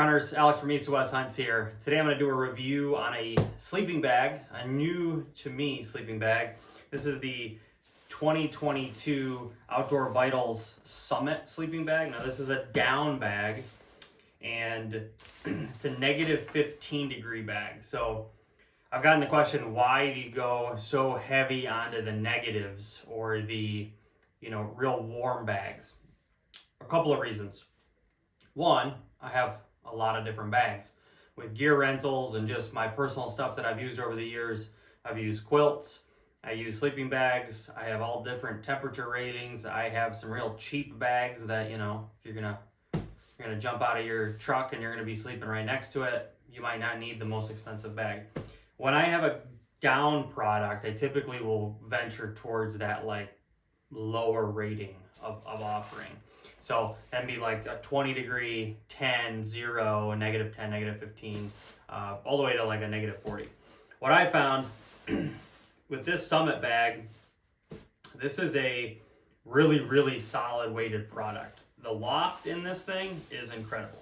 Hunters, Alex from East to West Hunts here. Today I'm going to do a review on a sleeping bag, a new to me sleeping bag. This is the 2022 Outdoor Vitals Summit sleeping bag. Now this is a down bag and it's a negative 15 degree bag. So I've gotten the question, why do you go so heavy onto the negatives or the, real warm bags? A couple of reasons. One, I have a lot of different bags with gear rentals and just my personal stuff that I've used over the years. I've used quilts, I use sleeping bags, I have all different temperature ratings. I have some real cheap bags that, if you're gonna jump out of your truck and you're gonna be sleeping right next to it, you might not need the most expensive bag. When I have a down product, I typically will venture towards that lower rating of offering. So that'd be like a 20 degree, 10, 0, a negative 10, negative 15, all the way to like a negative 40. What I found with this Summit bag, this is a really, really solid weighted product. The loft in this thing is incredible.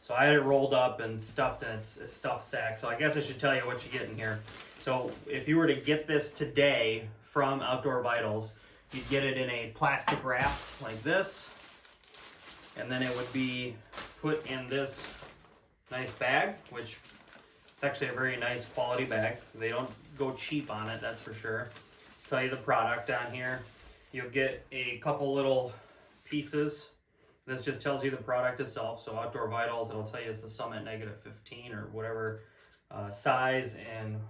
So I had it rolled up and stuffed in its stuffed sack. So I guess I should tell you what you get in here. So if you were to get this today from Outdoor Vitals, you'd get it in a plastic wrap like this, and then it would be put in this nice bag, which it's actually a very nice quality bag. They don't go cheap on it, that's for sure. I'll tell you the product on here. You'll get a couple little pieces. This just tells you the product itself. So Outdoor Vitals, it'll tell you it's the Summit negative 15 or whatever size and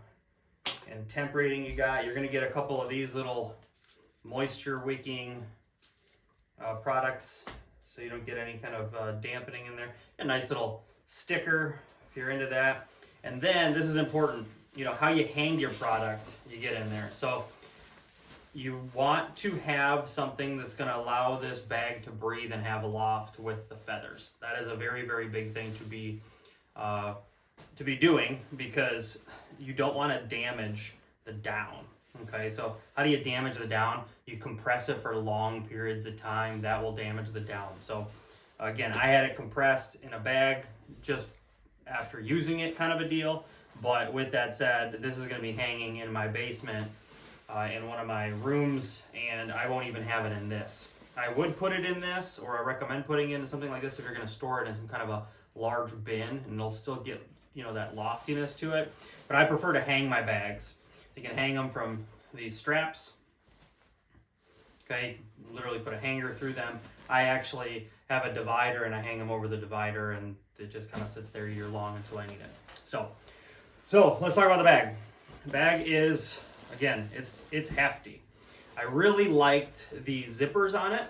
temp rating you got. You're gonna get a couple of these little moisture wicking products so you don't get any kind of dampening in there. A nice little sticker if you're into that. And then this is important, how you hang your product you get in there. So you want to have something that's going to allow this bag to breathe and have a loft with the feathers. That is a very, very big thing to be doing, because you don't want to damage the down. Okay, so how do you damage the down? You compress it for long periods of time. That will damage the down. So again, I had it compressed in a bag just after using it, kind of a deal. But with that said, this is going to be hanging in my basement in one of my rooms, and I won't even have it in this. I would put it in this, or I recommend putting it in something like this if you're going to store it in some kind of a large bin, and it'll still get that loftiness to it. But I prefer to hang my bags. You can hang them from these straps. Okay, literally put a hanger through them. I actually have a divider and I hang them over the divider, and it just kind of sits there year long until I need it. So let's talk about the bag. The bag is, again, it's hefty. I really liked the zippers on it.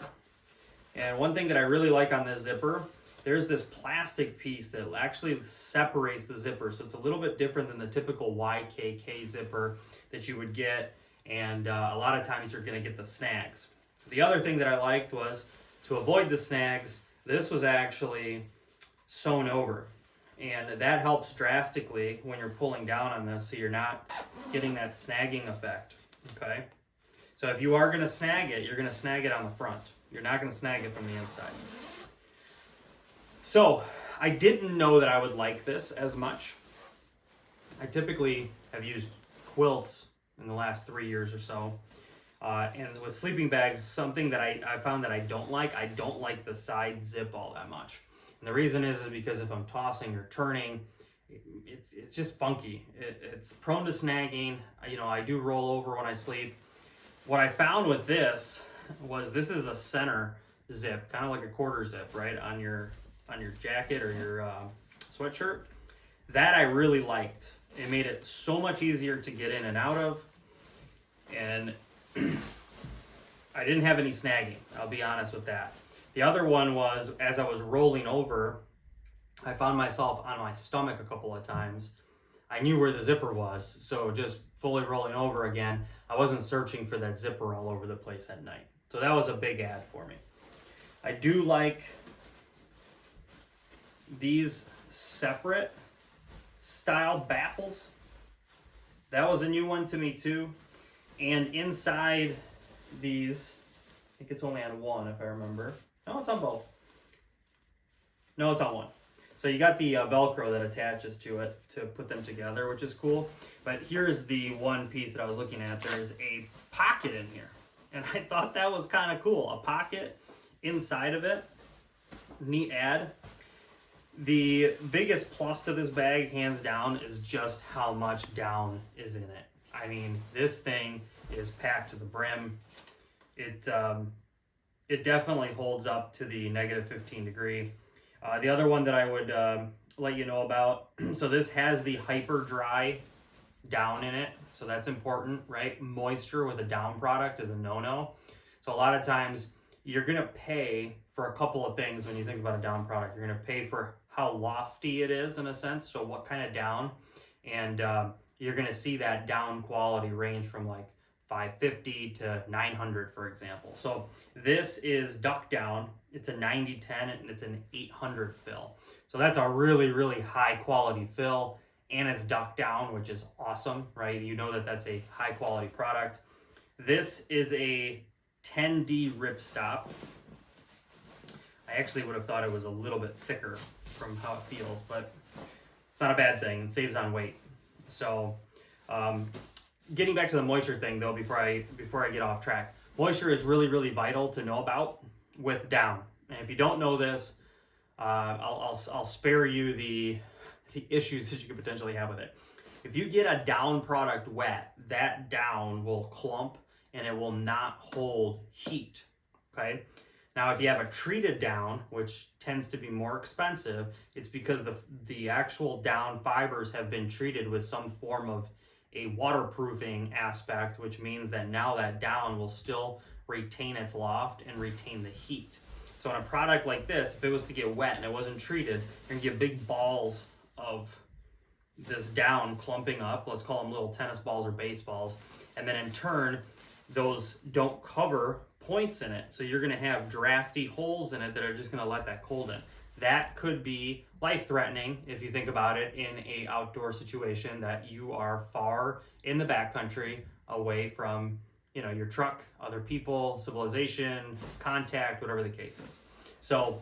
And one thing that I really like on this zipper, there's this plastic piece that actually separates the zipper. So it's a little bit different than the typical YKK zipper that you would get, and a lot of times you're going to get the snags. The other thing that I liked was, to avoid the snags, this was actually sewn over, and that helps drastically when you're pulling down on this, so you're not getting that snagging effect. Okay, so if you are going to snag it, you're going to snag it on the front. You're not going to snag it from the inside. So I didn't know that I would like this as much. I typically have used quilts in the last 3 years or so. And with sleeping bags, something that I found that I don't like the side zip all that much. And the reason is because if I'm tossing or turning, it's just funky. It's prone to snagging. I do roll over when I sleep. What I found with this is a center zip, kind of like a quarter zip, right, on your jacket or your sweatshirt. That I really liked. It made it so much easier to get in and out of, and I didn't have any snagging, I'll be honest with that. The other one was, as I was rolling over, I found myself on my stomach a couple of times. I knew where the zipper was, so just fully rolling over again, I wasn't searching for that zipper all over the place at night. So that was a big add for me. I do like these separate style baffles. That was a new one to me too. And inside these, I think it's only on one if I remember. No, it's on both. No, it's on one. So you got the Velcro that attaches to it to put them together, which is cool. But here's the one piece that I was looking at. There's a pocket in here. And I thought that was kind of cool. A pocket inside of it. Neat add. The biggest plus to this bag, hands down, is just how much down is in it. I mean, this thing is packed to the brim. It definitely holds up to the negative 15 degree. The other one that I would let you know about, so this has the hyper dry down in it, so that's important, right? Moisture with a down product is a no-no. So a lot of times you're gonna pay for a couple of things when you think about a down product. You're gonna pay for how lofty it is in a sense, so what kind of down, and you're gonna see that down quality range from like 550 to 900, for example. So this is duck down. It's a 90-10 and it's an 800 fill. So that's a really, really high quality fill, and it's duck down, which is awesome, right? You know that that's a high quality product. This is a 10D ripstop. I actually would have thought it was a little bit thicker from how it feels, but it's not a bad thing. It saves on weight. So getting back to the moisture thing though, before I get off track, moisture is really, really vital to know about with down. And if you don't know this, I'll spare you the issues that you could potentially have with it. If you get a down product wet, that down will clump and it will not hold heat, okay? Now, if you have a treated down, which tends to be more expensive, it's because the actual down fibers have been treated with some form of a waterproofing aspect, which means that now that down will still retain its loft and retain the heat. So in a product like this, if it was to get wet and it wasn't treated, you're gonna get big balls of this down clumping up. Let's call them little tennis balls or baseballs. And then in turn, those don't cover points in it. So you're gonna have drafty holes in it that are just gonna let that cold in. That could be life-threatening if you think about it in a outdoor situation that you are far in the backcountry away from, you know, your truck, other people, civilization, contact, whatever the case is. So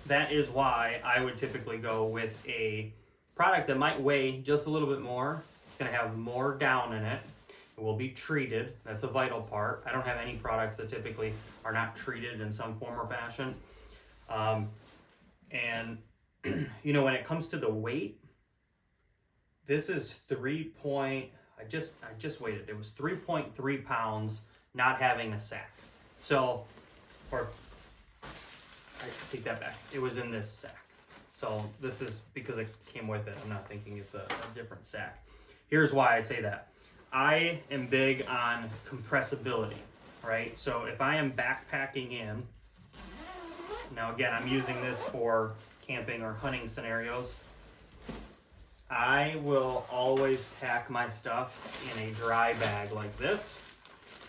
that is why I would typically go with a product that might weigh just a little bit more. It's gonna have more down in it. It will be treated. That's a vital part. I don't have any products that typically are not treated in some form or fashion. And you know, when it comes to the weight, this is I just weighed it. It was 3.3 pounds, not having a sack. So, or I take that back. It was in this sack. So this is because it came with it. I'm not thinking it's a different sack. Here's why I say that. I am big on compressibility, right? So if I am backpacking in, now again, I'm using this for camping or hunting scenarios, I will always pack my stuff in a dry bag like this,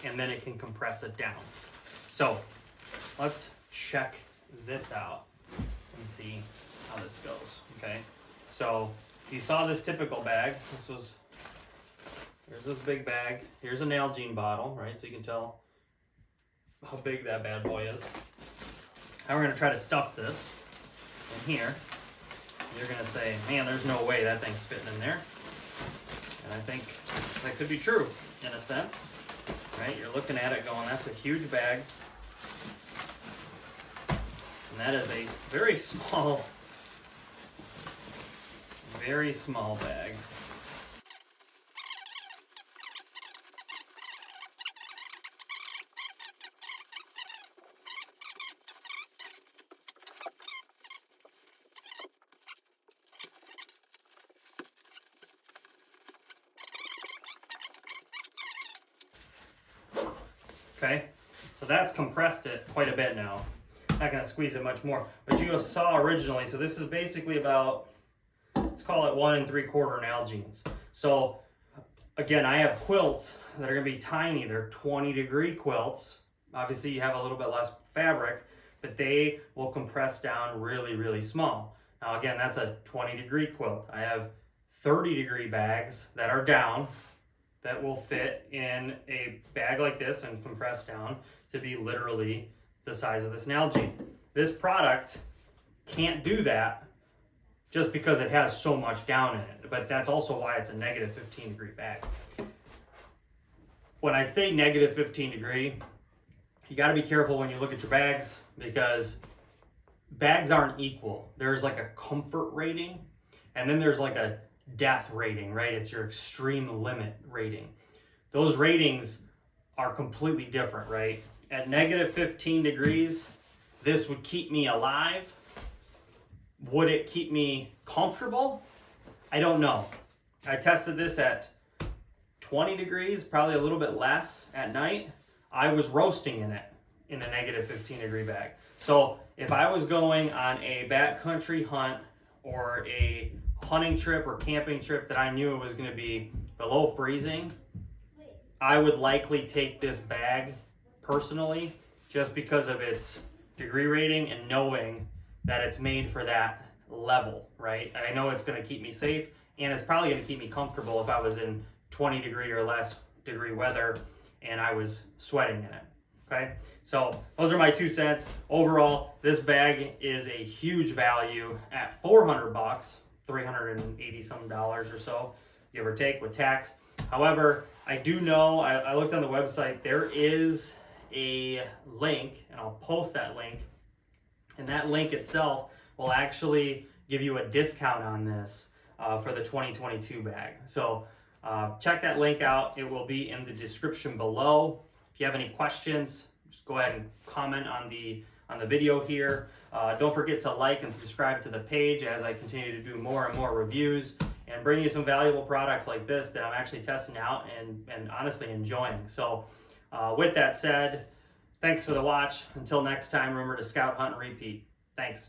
and then it can compress it down. So let's check this out and see how this goes, okay? So you saw this typical bag. Here's this big bag. Here's an Nalgene bottle, right? So you can tell how big that bad boy is. Now we're gonna try to stuff this in here. You're gonna say, man, there's no way that thing's fitting in there. And I think that could be true in a sense, right? You're looking at it going, that's a huge bag. And that is a very small bag. Okay, so that's compressed it quite a bit now. Not gonna squeeze it much more, but you saw originally, so this is basically about, let's call it 1 3/4 Nalgenes. So again, I have quilts that are gonna be tiny. They're 20-degree quilts. Obviously you have a little bit less fabric, but they will compress down really, really small. Now again, that's a 20-degree quilt. I have 30-degree bags that are down, that will fit in a bag like this and compress down to be literally the size of this Nalgene. This product can't do that, just because it has so much down in it. But that's also why it's a negative 15 degree bag. When I say negative 15 degree, you got to be careful when you look at your bags, because bags aren't equal. There's like a comfort rating, and then there's like a death rating, right? It's your extreme limit rating. Those ratings are completely different, right? At negative 15 degrees, this would keep me alive. Would it keep me comfortable? I don't know. I tested this at 20 degrees, probably a little bit less at night. I was roasting in it in a negative 15 degree bag. So if I was going on a backcountry hunt or a hunting trip or camping trip that I knew it was going to be below freezing, I would likely take this bag personally, just because of its degree rating and knowing that it's made for that level, right? I know it's going to keep me safe, and it's probably going to keep me comfortable if I was in 20 degree or less degree weather and I was sweating in it. Okay, so those are my 2 cents. Overall, this bag is a huge value at $400, $380 some or so, give or take with tax. However, I do know, I looked on the website, there is a link, and I'll post that link, and that link itself will actually give you a discount on this for the 2022 bag. So check that link out. It will be in the description below. If you have any questions, just go ahead and comment on the video here. Don't forget to like and subscribe to the page as I continue to do more and more reviews and bring you some valuable products like this that I'm actually testing out and honestly enjoying. So with that said, thanks for the watch. Until next time, remember to scout, hunt, and repeat. Thanks.